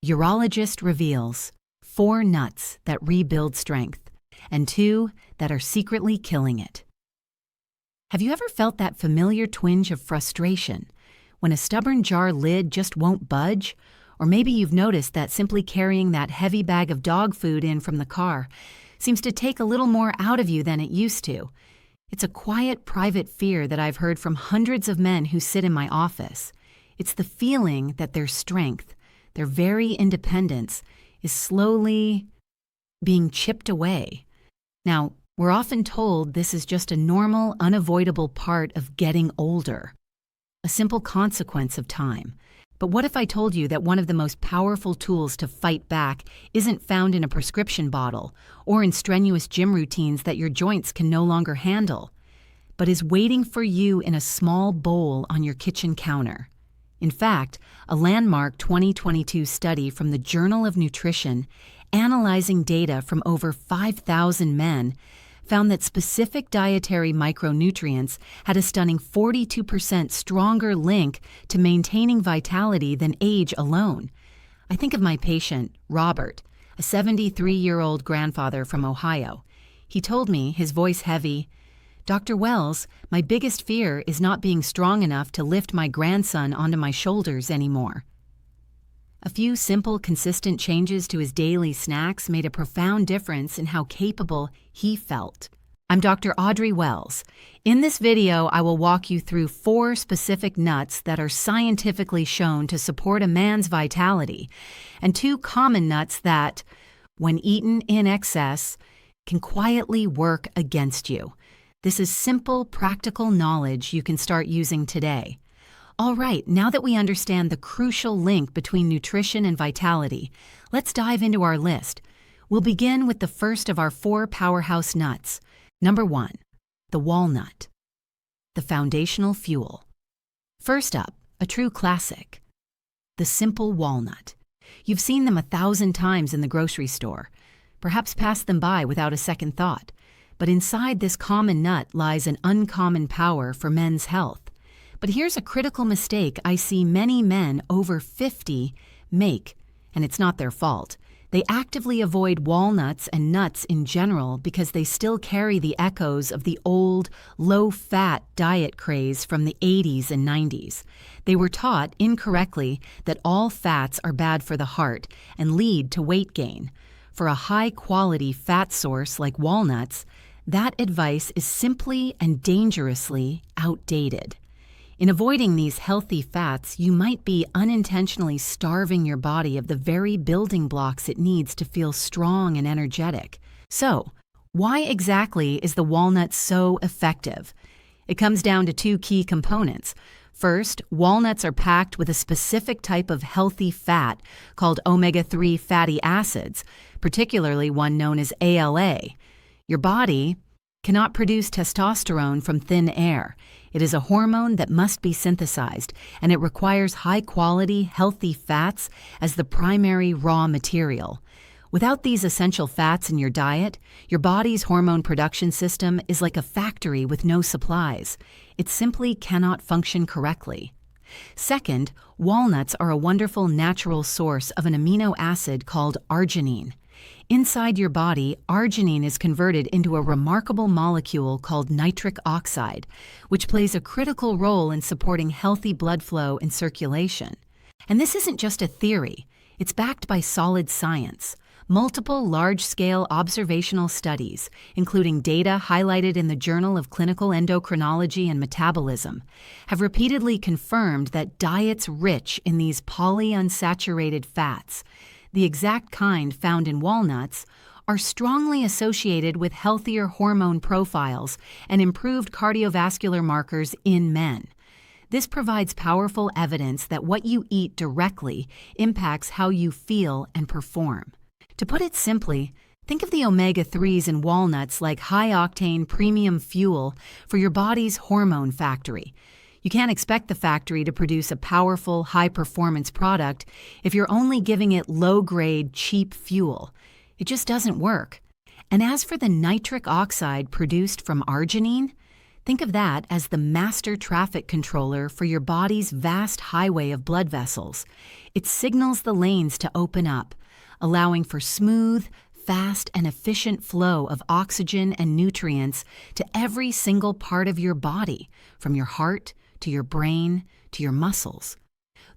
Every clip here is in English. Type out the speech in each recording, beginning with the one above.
Urologist reveals 4 nuts that rebuild strength and 2 that are secretly killing it. Have you ever felt that familiar twinge of frustration when a stubborn jar lid just won't budge? Or maybe you've noticed that simply carrying that heavy bag of dog food in from the car seems to take a little more out of you than it used to. It's a quiet, private fear that I've heard from hundreds of men who sit in my office. It's the feeling that their strength, their very independence, is slowly being chipped away. Now, we're often told this is just a normal, unavoidable part of getting older, a simple consequence of time. But what if I told you that one of the most powerful tools to fight back isn't found in a prescription bottle or in strenuous gym routines that your joints can no longer handle, but is waiting for you in a small bowl on your kitchen counter? In fact, a landmark 2022 study from the Journal of Nutrition, analyzing data from over 5,000 men, found that specific dietary micronutrients had a stunning 42% stronger link to maintaining vitality than age alone. I think of my patient, Robert, a 73-year-old grandfather from Ohio. He told me, his voice heavy, "Dr. Wells, my biggest fear is not being strong enough to lift my grandson onto my shoulders anymore." A few simple, consistent changes to his daily snacks made a profound difference in how capable he felt. I'm Dr. Audrey Wells. In this video, I will walk you through 4 specific nuts that are scientifically shown to support a man's vitality, and 2 common nuts that, when eaten in excess, can quietly work against you. This is simple, practical knowledge you can start using today. All right, now that we understand the crucial link between nutrition and vitality, let's dive into our list. We'll begin with the first of our 4 powerhouse nuts. Number 1, the walnut, the foundational fuel. First up, a true classic, the simple walnut. You've seen them 1,000 times in the grocery store, perhaps passed them by without a second thought. But inside this common nut lies an uncommon power for men's health. But here's a critical mistake I see many men over 50 make, and it's not their fault. They actively avoid walnuts and nuts in general because they still carry the echoes of the old, low-fat diet craze from the 80s and 90s. They were taught incorrectly that all fats are bad for the heart and lead to weight gain. For a high-quality fat source like walnuts, that advice is simply and dangerously outdated. In avoiding these healthy fats, you might be unintentionally starving your body of the very building blocks it needs to feel strong and energetic. So, why exactly is the walnut so effective? It comes down to 2 key components. First, walnuts are packed with a specific type of healthy fat called omega-3 fatty acids, particularly one known as ALA. Your body cannot produce testosterone from thin air. It is a hormone that must be synthesized, and it requires high-quality, healthy fats as the primary raw material. Without these essential fats in your diet, your body's hormone production system is like a factory with no supplies. It simply cannot function correctly. Second, walnuts are a wonderful natural source of an amino acid called arginine. Inside your body, arginine is converted into a remarkable molecule called nitric oxide, which plays a critical role in supporting healthy blood flow and circulation. And this isn't just a theory, it's backed by solid science. Multiple large-scale observational studies, including data highlighted in the Journal of Clinical Endocrinology and Metabolism, have repeatedly confirmed that diets rich in these polyunsaturated fats, the exact kind found in walnuts, are strongly associated with healthier hormone profiles and improved cardiovascular markers in men. This provides powerful evidence that what you eat directly impacts how you feel and perform. To put it simply, think of the omega-3s in walnuts like high-octane premium fuel for your body's hormone factory. You can't expect the factory to produce a powerful, high-performance product if you're only giving it low-grade, cheap fuel. It just doesn't work. And as for the nitric oxide produced from arginine, Think of that as the master traffic controller for your body's vast highway of blood vessels. It signals the lanes to open up, allowing for smooth, fast, and efficient flow of oxygen and nutrients to every single part of your body, from your heart to your brain to your muscles.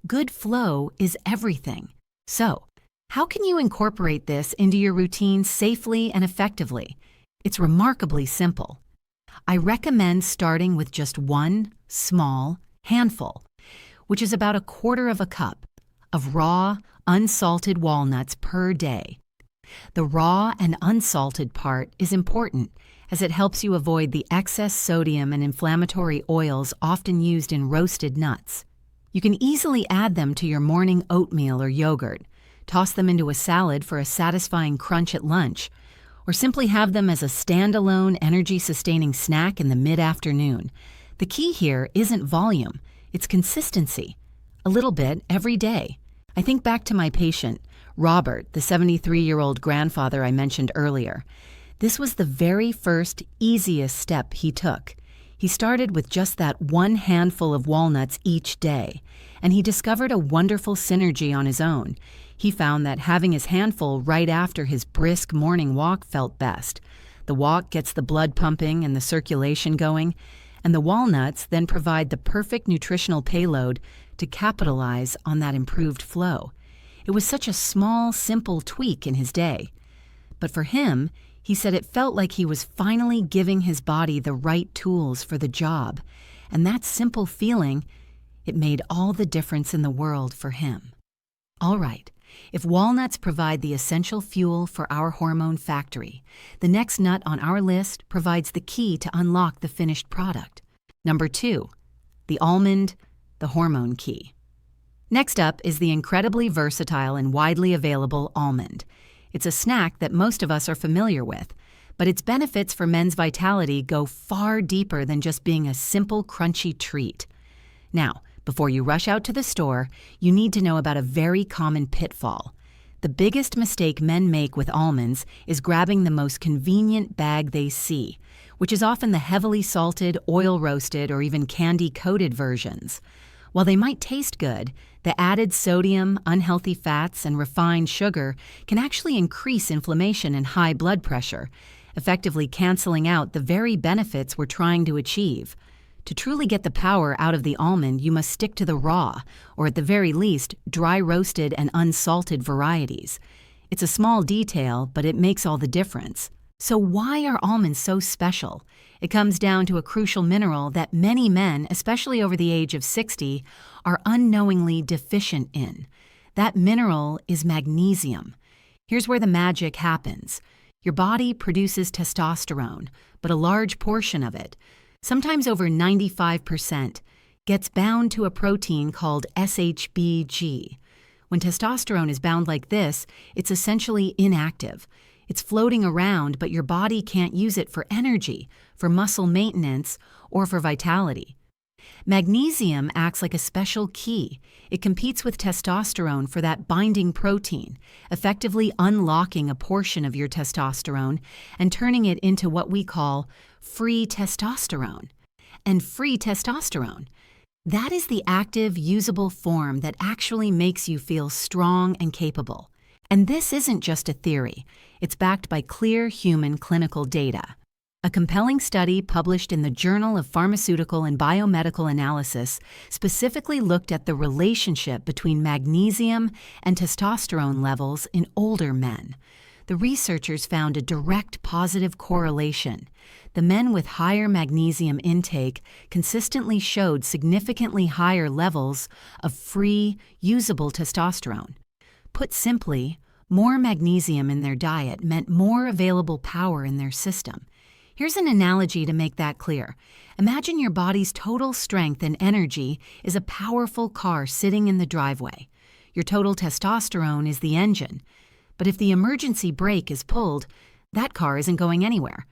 Good flow is everything. So, how can you incorporate this into your routine safely and effectively? It's remarkably simple. I recommend starting with just one small handful, which is about 1/4 cup, of raw, unsalted walnuts per day. The raw and unsalted part is important as it helps you avoid the excess sodium and inflammatory oils often used in roasted nuts. You can easily add them to your morning oatmeal or yogurt, toss them into a salad for a satisfying crunch at lunch, or simply have them as a standalone energy-sustaining snack in the mid-afternoon. The key here isn't volume, it's consistency. A little bit every day. I think back to my patient, Robert, the 73-year-old grandfather I mentioned earlier. This was the very first, easiest step he took. He started with just that one handful of walnuts each day, and he discovered a wonderful synergy on his own. He found that having his handful right after his brisk morning walk felt best. The walk gets the blood pumping and the circulation going, and the walnuts then provide the perfect nutritional payload to capitalize on that improved flow. It was such a small, simple tweak in his day. But for him, he said it felt like he was finally giving his body the right tools for the job, and that simple feeling, it made all the difference in the world for him. All right. If walnuts provide the essential fuel for our hormone factory, the next nut on our list provides the key to unlock the finished product. Number 2, the almond, the hormone key. Next up is the incredibly versatile and widely available almond. It's a snack that most of us are familiar with, but its benefits for men's vitality go far deeper than just being a simple, crunchy treat. Now, before you rush out to the store, you need to know about a very common pitfall. The biggest mistake men make with almonds is grabbing the most convenient bag they see, which is often the heavily salted, oil-roasted, or even candy-coated versions. While they might taste good, the added sodium, unhealthy fats, and refined sugar can actually increase inflammation and high blood pressure, effectively canceling out the very benefits we're trying to achieve. To truly get the power out of the almond, you must stick to the raw, or at the very least, dry roasted and unsalted varieties. It's a small detail, but it makes all the difference. So why are almonds so special? It comes down to a crucial mineral that many men, especially over the age of 60, are unknowingly deficient in. That mineral is magnesium. Here's where the magic happens. Your body produces testosterone, but a large portion of it, sometimes over 95%, gets bound to a protein called SHBG. When testosterone is bound like this, it's essentially inactive. It's floating around, but your body can't use it for energy, for muscle maintenance, or for vitality. Magnesium acts like a special key. It competes with testosterone for that binding protein, effectively unlocking a portion of your testosterone and turning it into what we call free testosterone. And free testosterone, that is the active, usable form that actually makes you feel strong and capable. And this isn't just a theory. It's backed by clear human clinical data. A compelling study published in the Journal of Pharmaceutical and Biomedical Analysis specifically looked at the relationship between magnesium and testosterone levels in older men. The researchers found a direct positive correlation. The men with higher magnesium intake consistently showed significantly higher levels of free, usable testosterone. Put simply, more magnesium in their diet meant more available power in their system. Here's an analogy to make that clear. Imagine your body's total strength and energy is a powerful car sitting in the driveway. Your total testosterone is the engine. But if the emergency brake is pulled, that car isn't going anywhere.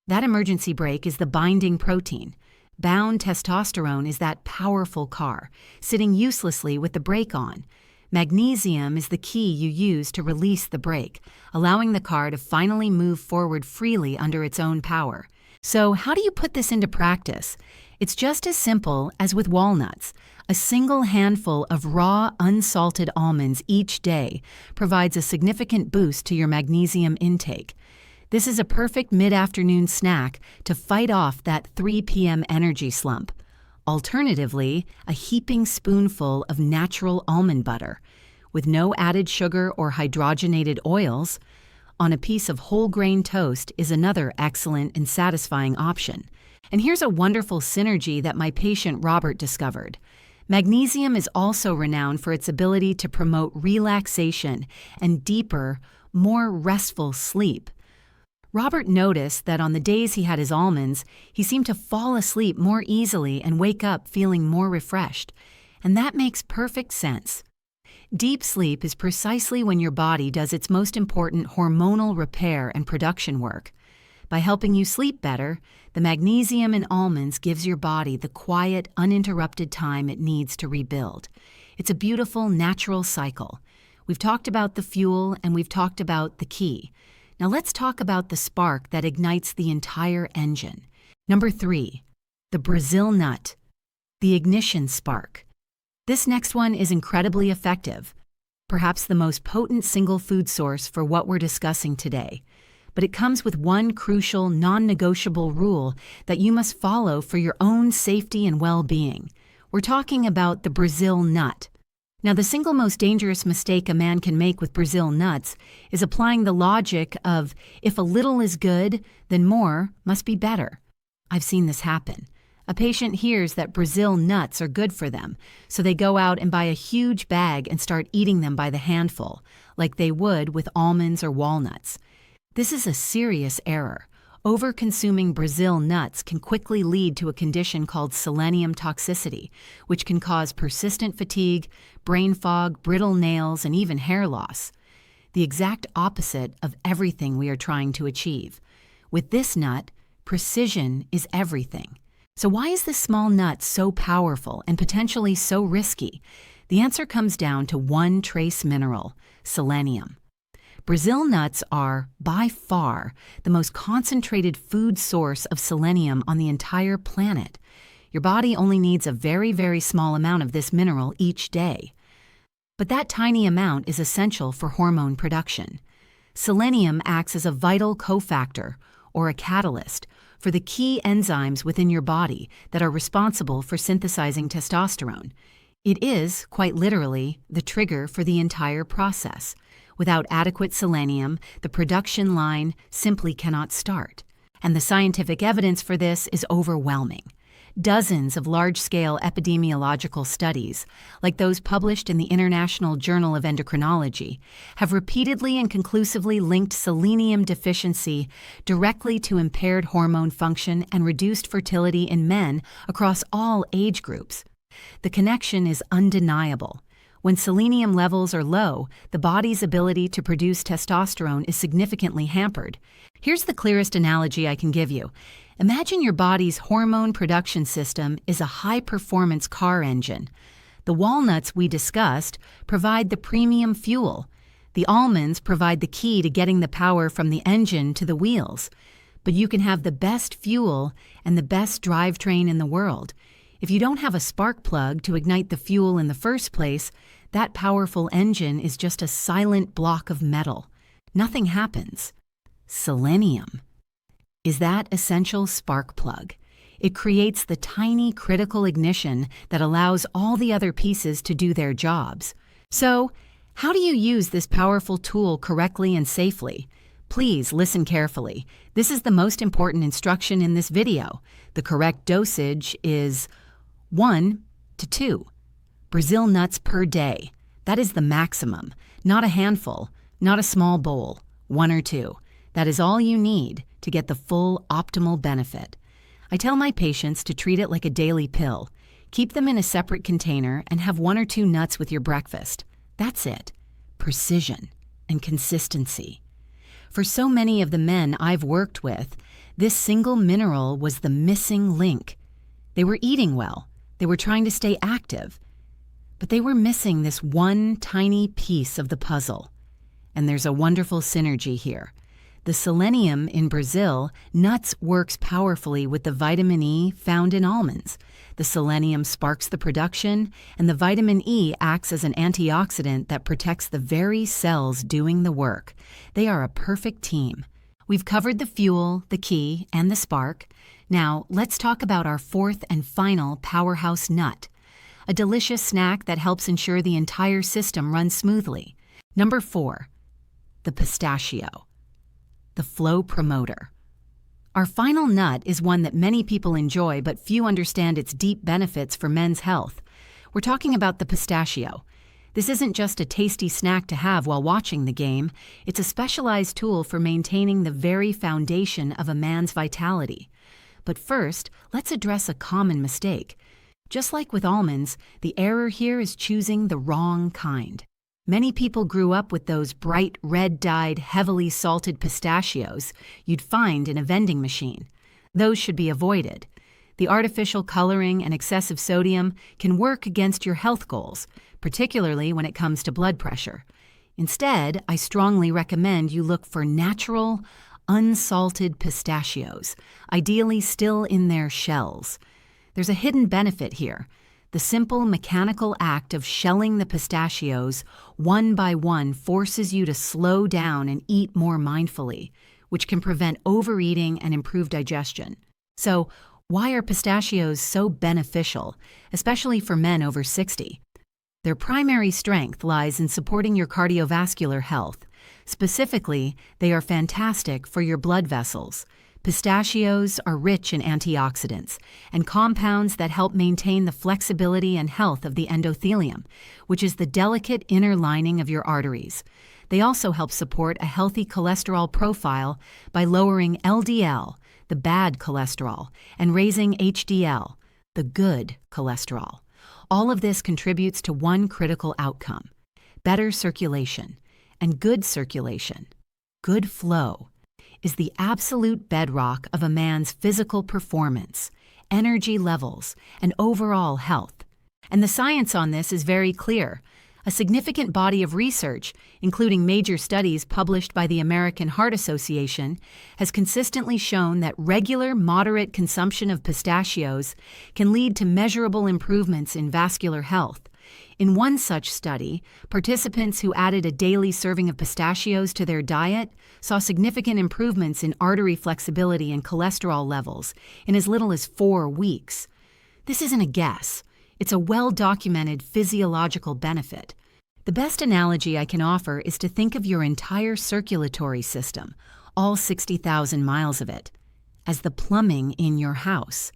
That emergency brake is the binding protein. Bound testosterone is that powerful car, sitting uselessly with the brake on. Magnesium is the key you use to release the brake, allowing the car to finally move forward freely under its own power. So, how do you put this into practice? It's just as simple as with walnuts. A single handful of raw, unsalted almonds each day provides a significant boost to your magnesium intake. This is a perfect mid-afternoon snack to fight off that 3 p.m. energy slump. Alternatively, a heaping spoonful of natural almond butter, with no added sugar or hydrogenated oils, on a piece of whole grain toast is another excellent and satisfying option. And here's a wonderful synergy that my patient Robert discovered. Magnesium is also renowned for its ability to promote relaxation and deeper, more restful sleep. Robert noticed that on the days he had his almonds, he seemed to fall asleep more easily and wake up feeling more refreshed. And that makes perfect sense. Deep sleep is precisely when your body does its most important hormonal repair and production work. By helping you sleep better, the magnesium in almonds gives your body the quiet, uninterrupted time it needs to rebuild. It's a beautiful, natural cycle. We've talked about the fuel and we've talked about the key. Now let's talk about the spark that ignites the entire engine. Number 3, the Brazil nut, the ignition spark. This next one is incredibly effective, perhaps the most potent single food source for what we're discussing today. But it comes with one crucial, non-negotiable rule that you must follow for your own safety and well-being. We're talking about the Brazil nut. Now, the single most dangerous mistake a man can make with Brazil nuts is applying the logic of, if a little is good, then more must be better. I've seen this happen. A patient hears that Brazil nuts are good for them, so they go out and buy a huge bag and start eating them by the handful, like they would with almonds or walnuts. This is a serious error. Over-consuming Brazil nuts can quickly lead to a condition called selenium toxicity, which can cause persistent fatigue, brain fog, brittle nails, and even hair loss. The exact opposite of everything we are trying to achieve. With this nut, precision is everything. So why is this small nut so powerful and potentially so risky? The answer comes down to one trace mineral, selenium. Brazil nuts are, by far, the most concentrated food source of selenium on the entire planet. Your body only needs a very, very small amount of this mineral each day. But that tiny amount is essential for hormone production. Selenium acts as a vital cofactor, or a catalyst, for the key enzymes within your body that are responsible for synthesizing testosterone. It is, quite literally, the trigger for the entire process. Without adequate selenium, the production line simply cannot start. And the scientific evidence for this is overwhelming. Dozens of large-scale epidemiological studies, like those published in the International Journal of Endocrinology, have repeatedly and conclusively linked selenium deficiency directly to impaired hormone function and reduced fertility in men across all age groups. The connection is undeniable. When selenium levels are low, the body's ability to produce testosterone is significantly hampered. Here's the clearest analogy I can give you. Imagine your body's hormone production system is a high-performance car engine. The walnuts we discussed provide the premium fuel. The almonds provide the key to getting the power from the engine to the wheels. But you can have the best fuel and the best drivetrain in the world. If you don't have a spark plug to ignite the fuel in the first place, that powerful engine is just a silent block of metal. Nothing happens. Selenium is that essential spark plug. It creates the tiny critical ignition that allows all the other pieces to do their jobs. So, how do you use this powerful tool correctly and safely? Please listen carefully. This is the most important instruction in this video. The correct dosage is 1 to 2 Brazil nuts per day. That is the maximum. Not a handful, not a small bowl, 1 or 2. That is all you need to get the full optimal benefit. I tell my patients to treat it like a daily pill. Keep them in a separate container and have 1 or 2 nuts with your breakfast. That's it. Precision and consistency. For so many of the men I've worked with, this single mineral was the missing link. They were eating well. They were trying to stay active. But they were missing this one tiny piece of the puzzle. And there's a wonderful synergy here. The selenium in Brazil nuts works powerfully with the vitamin E found in almonds. The selenium sparks the production, and the vitamin E acts as an antioxidant that protects the very cells doing the work. They are a perfect team. We've covered the fuel, the key, and the spark. Now, let's talk about our fourth and final powerhouse nut, a delicious snack that helps ensure the entire system runs smoothly. Number 4, the pistachio, the flow promoter. Our final nut is one that many people enjoy, but few understand its deep benefits for men's health. We're talking about the pistachio. This isn't just a tasty snack to have while watching the game. It's a specialized tool for maintaining the very foundation of a man's vitality. But first, let's address a common mistake. Just like with almonds, the error here is choosing the wrong kind. Many people grew up with those bright red-dyed, heavily salted pistachios you'd find in a vending machine. Those should be avoided. The artificial coloring and excessive sodium can work against your health goals, particularly when it comes to blood pressure. Instead, I strongly recommend you look for natural, unsalted pistachios, ideally still in their shells. There's a hidden benefit here. The simple mechanical act of shelling the pistachios one by one forces you to slow down and eat more mindfully, which can prevent overeating and improve digestion. So, why are pistachios so beneficial, especially for men over 60? Their primary strength lies in supporting your cardiovascular health. Specifically, they are fantastic for your blood vessels. Pistachios are rich in antioxidants and compounds that help maintain the flexibility and health of the endothelium, which is the delicate inner lining of your arteries. They also help support a healthy cholesterol profile by lowering LDL, the bad cholesterol, and raising HDL, the good cholesterol. All of this contributes to one critical outcome: better circulation. And good circulation, good flow, is the absolute bedrock of a man's physical performance, energy levels, and overall health. And the science on this is very clear. A significant body of research, including major studies published by the American Heart Association, has consistently shown that regular, moderate consumption of pistachios can lead to measurable improvements in vascular health. In one such study, participants who added a daily serving of pistachios to their diet saw significant improvements in artery flexibility and cholesterol levels in as little as 4 weeks. This isn't a guess. It's a well-documented physiological benefit. The best analogy I can offer is to think of your entire circulatory system, all 60,000 miles of it, as the plumbing in your house.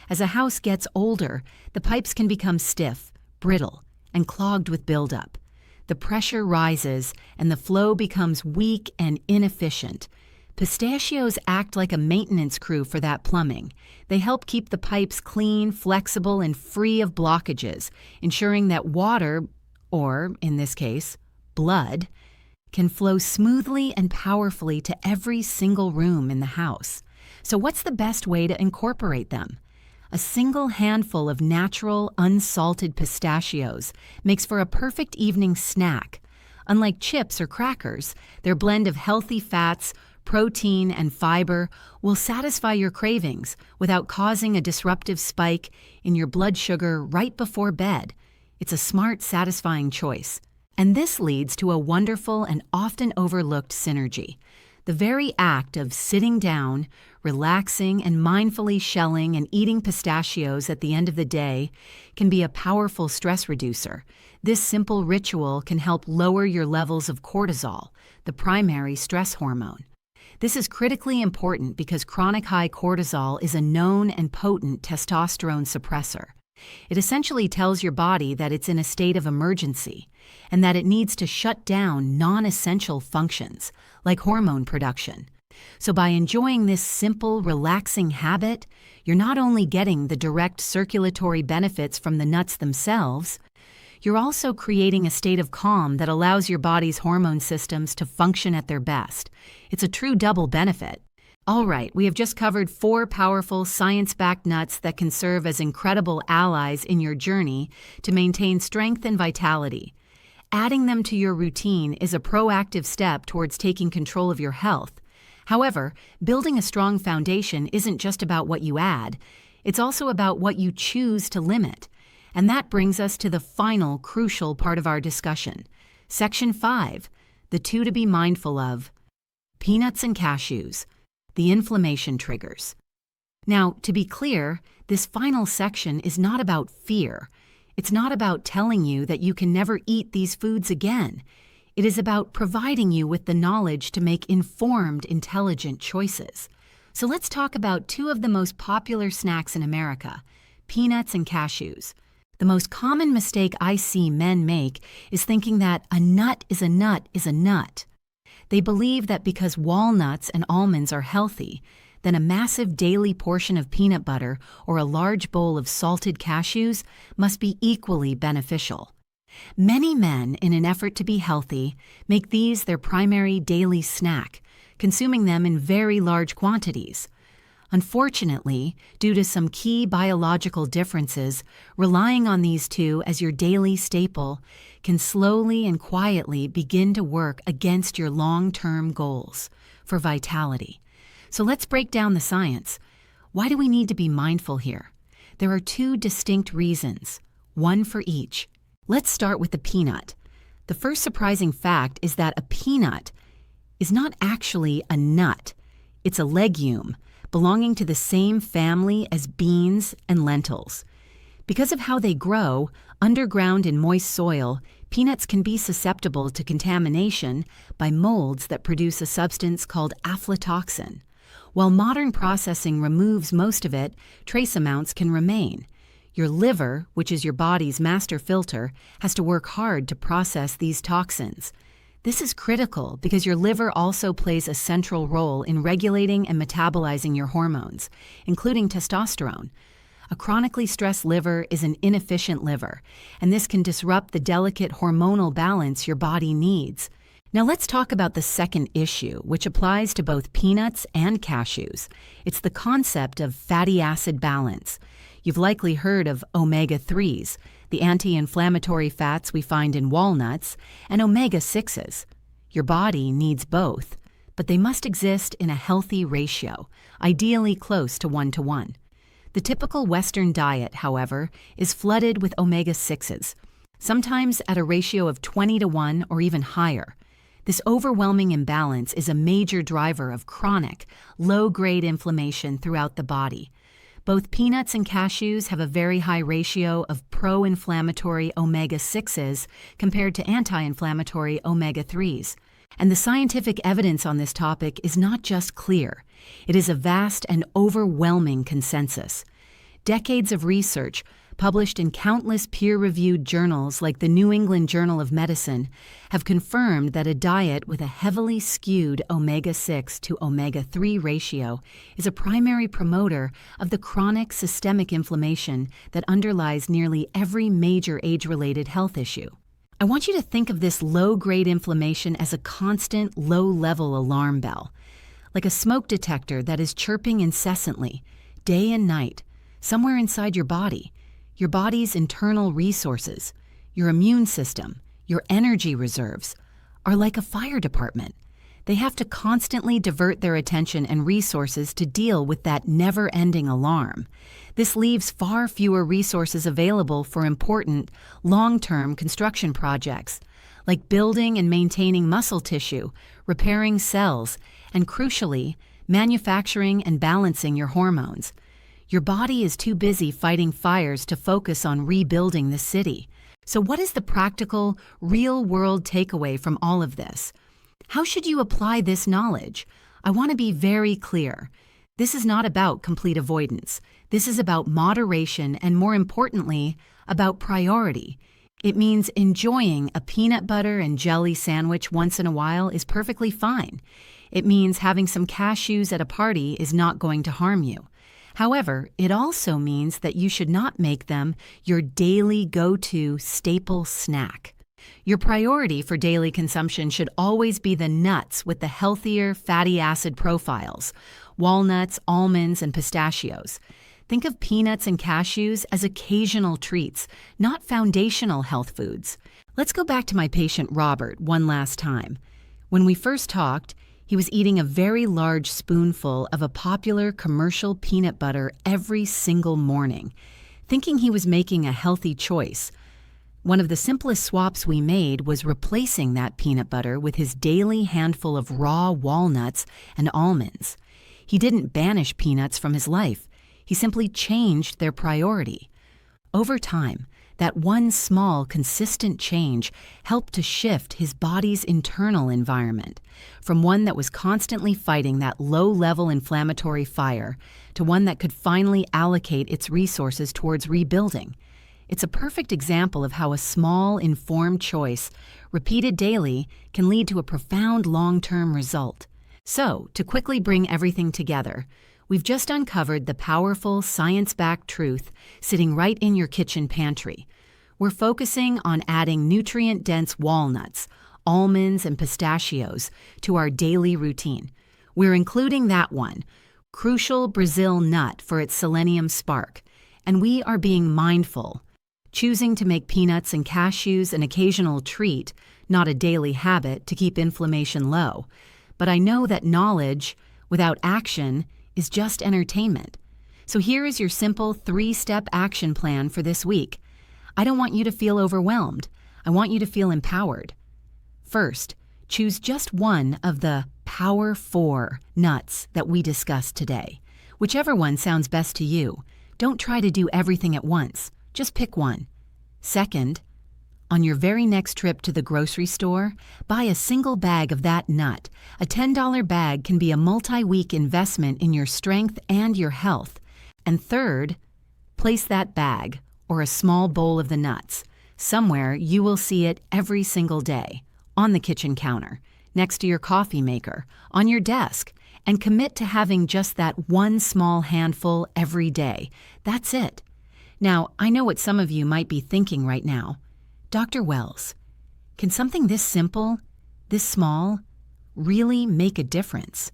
As a house gets older, the pipes can become stiff, brittle, and clogged with buildup. The pressure rises and the flow becomes weak and inefficient. Pistachios act like a maintenance crew for that plumbing. They help keep the pipes clean, flexible, and free of blockages, ensuring that water, or in this case, blood, can flow smoothly and powerfully to every single room in the house. So what's the best way to incorporate them? A single handful of natural, unsalted pistachios makes for a perfect evening snack. Unlike chips or crackers, their blend of healthy fats, protein, and fiber will satisfy your cravings without causing a disruptive spike in your blood sugar right before bed. It's a smart, satisfying choice. And this leads to a wonderful and often overlooked synergy. The very act of sitting down, relaxing, and mindfully shelling and eating pistachios at the end of the day can be a powerful stress reducer. This simple ritual can help lower your levels of cortisol, the primary stress hormone. This is critically important because chronic high cortisol is a known and potent testosterone suppressor. It essentially tells your body that it's in a state of emergency and that it needs to shut down non-essential functions, like hormone production. So by enjoying this simple, relaxing habit, you're not only getting the direct circulatory benefits from the nuts themselves, you're also creating a state of calm that allows your body's hormone systems to function at their best. It's a true double benefit. All right, we have just covered 4 powerful, science-backed nuts that can serve as incredible allies in your journey to maintain strength and vitality. Adding them to your routine is a proactive step towards taking control of your health. However, building a strong foundation isn't just about what you add, it's also about what you choose to limit. And that brings us to the final crucial part of our discussion. Section 5, the two to be mindful of: peanuts and cashews, the inflammation triggers. Now, to be clear, this final section is not about fear. It's not about telling you that you can never eat these foods again. It is about providing you with the knowledge to make informed, intelligent choices. So let's talk about two of the most popular snacks in America, peanuts and cashews. The most common mistake I see men make is thinking that a nut is a nut is a nut. They believe that because walnuts and almonds are healthy, then a massive daily portion of peanut butter or a large bowl of salted cashews must be equally beneficial. Many men, in an effort to be healthy, make these their primary daily snack, consuming them in very large quantities. Unfortunately, due to some key biological differences, relying on these two as your daily staple can slowly and quietly begin to work against your long-term goals for vitality. So let's break down the science. Why do we need to be mindful here? There are two distinct reasons, one for each. Let's start with the peanut. The first surprising fact is that a peanut is not actually a nut. It's a legume, belonging to the same family as beans and lentils. Because of how they grow, underground in moist soil, peanuts can be susceptible to contamination by molds that produce a substance called aflatoxin. While modern processing removes most of it, trace amounts can remain. Your liver, which is your body's master filter, has to work hard to process these toxins. This is critical because your liver also plays a central role in regulating and metabolizing your hormones, including testosterone. A chronically stressed liver is an inefficient liver, and this can disrupt the delicate hormonal balance your body needs. Now let's talk about the second issue, which applies to both peanuts and cashews. It's the concept of fatty acid balance. You've likely heard of omega-3s, the anti-inflammatory fats we find in walnuts, and omega-6s. Your body needs both, but they must exist in a healthy ratio, ideally close to 1-to-1. The typical Western diet, however, is flooded with omega-6s, sometimes at a ratio of 20-to-1 or even higher. This overwhelming imbalance is a major driver of chronic, low-grade inflammation throughout the body. Both peanuts and cashews have a very high ratio of pro-inflammatory omega-6s compared to anti-inflammatory omega-3s. And the scientific evidence on this topic is not just clear. It is a vast and overwhelming consensus. Decades of research, published in countless peer-reviewed journals like the New England Journal of Medicine, have confirmed that a diet with a heavily skewed omega-6 to omega-3 ratio is a primary promoter of the chronic systemic inflammation that underlies nearly every major age-related health issue. I want you to think of this low-grade inflammation as a constant, low-level alarm bell, like a smoke detector that is chirping incessantly, day and night, somewhere inside your body. Your body's internal resources, your immune system, your energy reserves, are like a fire department. They have to constantly divert their attention and resources to deal with that never-ending alarm. This leaves far fewer resources available for important, long-term construction projects, like building and maintaining muscle tissue, repairing cells, and crucially, manufacturing and balancing your hormones. Your body is too busy fighting fires to focus on rebuilding the city. So what is the practical, real-world takeaway from all of this? How should you apply this knowledge? I want to be very clear. This is not about complete avoidance. This is about moderation and, more importantly, about priority. It means enjoying a peanut butter and jelly sandwich once in a while is perfectly fine. It means having some cashews at a party is not going to harm you. However, it also means that you should not make them your daily go-to staple snack. Your priority for daily consumption should always be the nuts with the healthier fatty acid profiles, walnuts, almonds, and pistachios. Think of peanuts and cashews as occasional treats, not foundational health foods. Let's go back to my patient Robert one last time. When we first talked, He was eating a very large spoonful of a popular commercial peanut butter every single morning, thinking he was making a healthy choice. One of the simplest swaps we made was replacing that peanut butter with his daily handful of raw walnuts and almonds. He didn't banish peanuts from his life. He simply changed their priority. Over time, that one small, consistent change helped to shift his body's internal environment from one that was constantly fighting that low-level inflammatory fire to one that could finally allocate its resources towards rebuilding. It's a perfect example of how a small, informed choice, repeated daily, can lead to a profound long-term result. So, to quickly bring everything together, we've just uncovered the powerful, science-backed truth sitting right in your kitchen pantry. We're focusing on adding nutrient-dense walnuts, almonds, and pistachios to our daily routine. We're including that one, crucial Brazil nut for its selenium spark. And we are being mindful, choosing to make peanuts and cashews an occasional treat, not a daily habit to keep inflammation low. But I know that knowledge, without action, is just entertainment. So here is your simple 3-step action plan for this week. I don't want you to feel overwhelmed. I want you to feel empowered. First, choose just one of the Power 4 nuts that we discussed today. Whichever one sounds best to you. Don't try to do everything at once. Just pick one. Second, on your very next trip to the grocery store, buy a single bag of that nut. A $10 bag can be a multi-week investment in your strength and your health. And third, place that bag, or a small bowl of the nuts, somewhere you will see it every single day, on the kitchen counter, next to your coffee maker, on your desk, and commit to having just that one small handful every day. That's it. Now, I know what some of you might be thinking right now. Dr. Wells, can something this simple, this small, really make a difference?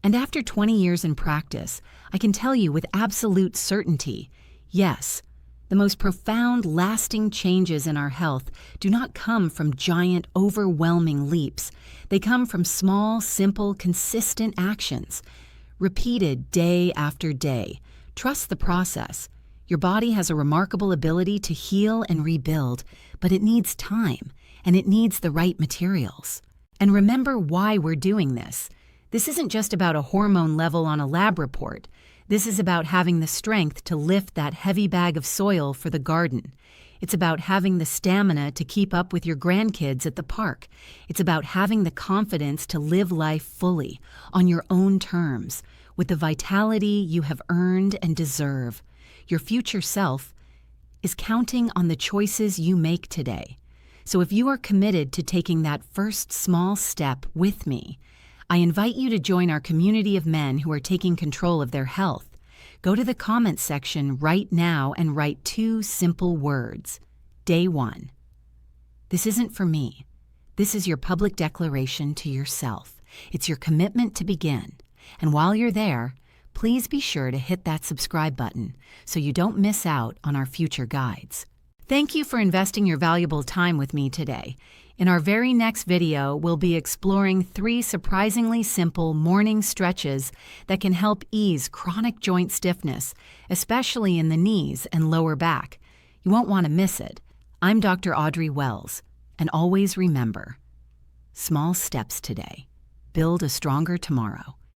And after 20 years in practice, I can tell you with absolute certainty, yes, the most profound, lasting changes in our health do not come from giant, overwhelming leaps. They come from small, simple, consistent actions, repeated day after day. Trust the process. Your body has a remarkable ability to heal and rebuild, but it needs time, and it needs the right materials. And remember why we're doing this. This isn't just about a hormone level on a lab report. This is about having the strength to lift that heavy bag of soil for the garden. It's about having the stamina to keep up with your grandkids at the park. It's about having the confidence to live life fully, on your own terms, with the vitality you have earned and deserve. Your future self is counting on the choices you make today. So if you are committed to taking that first small step with me, I invite you to join our community of men who are taking control of their health. Go to the comments section right now and write 2 simple words. Day 1. This isn't for me. This is your public declaration to yourself. It's your commitment to begin. And while you're there, please be sure to hit that subscribe button so you don't miss out on our future guides. Thank you for investing your valuable time with me today. In our very next video, we'll be exploring 3 surprisingly simple morning stretches that can help ease chronic joint stiffness, especially in the knees and lower back. You won't want to miss it. I'm Dr. Audrey Wells, and always remember, small steps today build a stronger tomorrow.